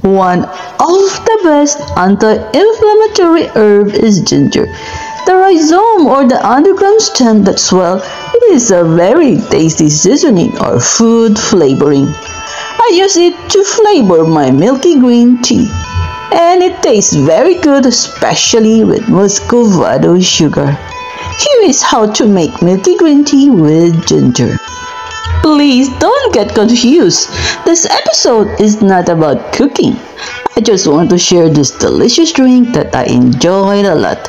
One of the best anti-inflammatory herb is ginger. The rhizome or the underground stem that swell is a very tasty seasoning or food flavoring. I use it to flavor my milky green tea, and it tastes very good, especially with muscovado sugar. Here is how to make milky green tea with ginger. Please don't get confused. This episode is not about cooking. I just want to share this delicious drink that I enjoyed a lot.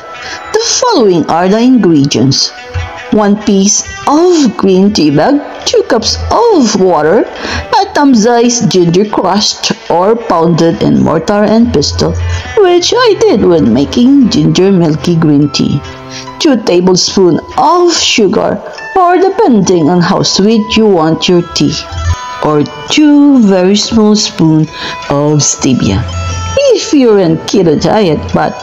The following are the ingredients: 1 piece of green tea bag, 2 cups of water, a thumb-sized ginger crushed or pounded in mortar and pestle, which I did when making ginger milky green tea, 2 tablespoons of sugar, or depending on how sweet you want your tea, or 2 very small spoons of stevia if you're on keto diet, but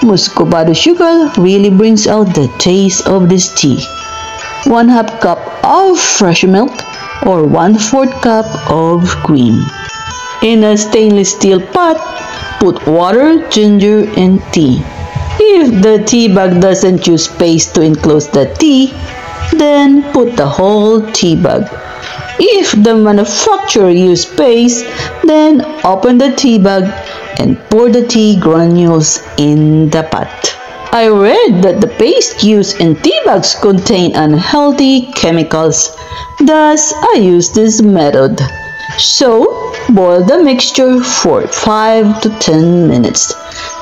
muscovado sugar really brings out the taste of this tea. 1/2 cup of fresh milk or 1/4 cup of cream. In a stainless steel pot, put water, ginger, and tea. If the tea bag doesn't use paste to enclose the tea, then put the whole tea bag. If the manufacturer used paste, then open the tea bag and pour the tea granules in the pot. I read that the paste used in tea bags contain unhealthy chemicals. Thus, I use this method. So, boil the mixture for 5 to 10 minutes.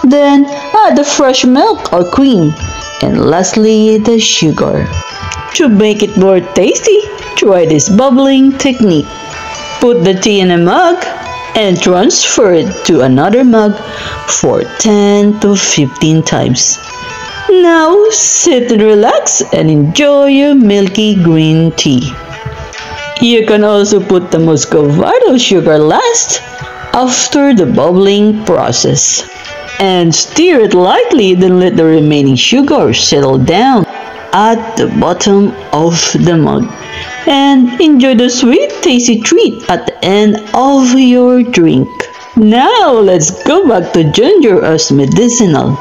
Then, add the fresh milk or cream. And lastly, the sugar. To make it more tasty, try this bubbling technique. Put the tea in a mug and transfer it to another mug for 10 to 15 times. Now, sit and relax and enjoy your milky green tea. You can also put the muscovado sugar last after the bubbling process. And stir it lightly, then let the remaining sugar settle down at the bottom of the mug. And enjoy the sweet, tasty treat at the end of your drink. Now, let's go back to ginger as medicinal.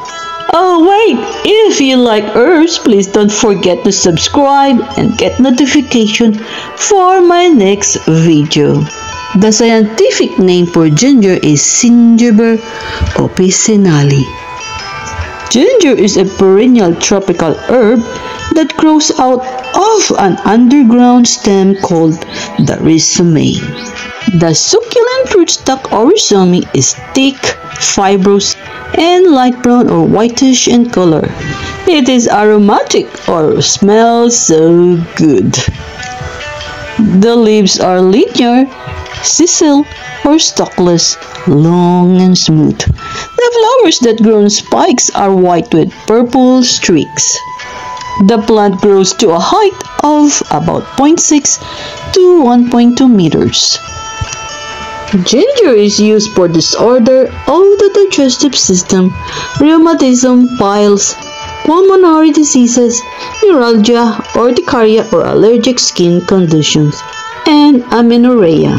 Oh wait, if you like herbs, please don't forget to subscribe and get notification for my next video. The scientific name for ginger is Zingiber officinale. Ginger is a perennial tropical herb that grows out of an underground stem called the rhizome. The succulent rootstock or rhizome is thick, fibrous, and light brown or whitish in color. It is aromatic or smells so good. The leaves are linear, sessile, or stalkless, long and smooth. The flowers that grow in spikes are white with purple streaks. The plant grows to a height of about 0.6 to 1.2 meters. Ginger is used for disorder of the digestive system, rheumatism, piles, pulmonary diseases, neuralgia, urticaria or allergic skin conditions, and amenorrhea.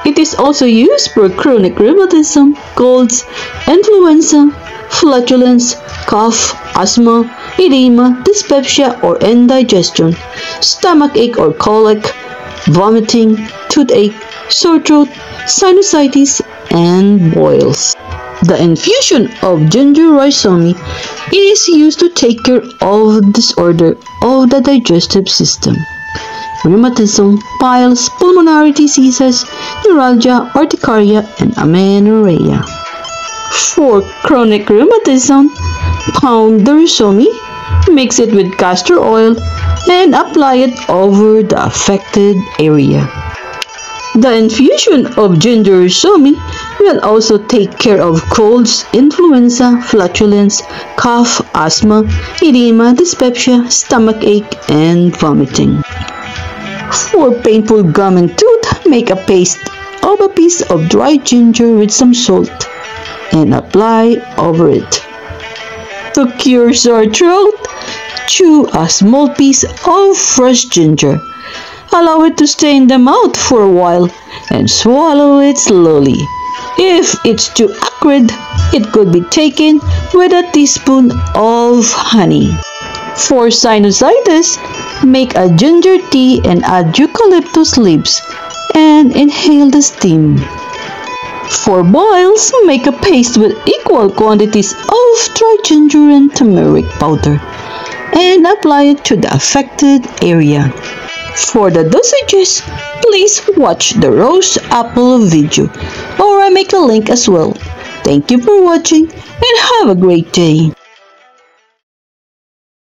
It is also used for chronic rheumatism, colds, influenza, flatulence, cough, asthma, edema, dyspepsia or indigestion, stomach ache or colic, vomiting, toothache, sore throat, sinusitis, and boils. The infusion of ginger rhizome is used to take care of disorder of the digestive system, rheumatism, piles, pulmonary diseases, neuralgia, urticaria, and amenorrhea. For chronic rheumatism, pound the rhizome, mix it with castor oil, and apply it over the affected area. The infusion of ginger rhizome will also take care of colds, influenza, flatulence, cough, asthma, edema, dyspepsia, stomach ache, and vomiting. For painful gum and tooth, make a paste of a piece of dried ginger with some salt and apply over it. To cure sore throat, chew a small piece of fresh ginger. Allow it to stay in the mouth for a while and swallow it slowly. If it's too acrid, it could be taken with a teaspoon of honey. For sinusitis, make a ginger tea and add eucalyptus leaves and inhale the steam. For boils, make a paste with equal quantities of dry ginger and turmeric powder and apply it to the affected area. For the dosages, please watch the roast apple video, or I make a link as well. Thank you for watching and have a great day.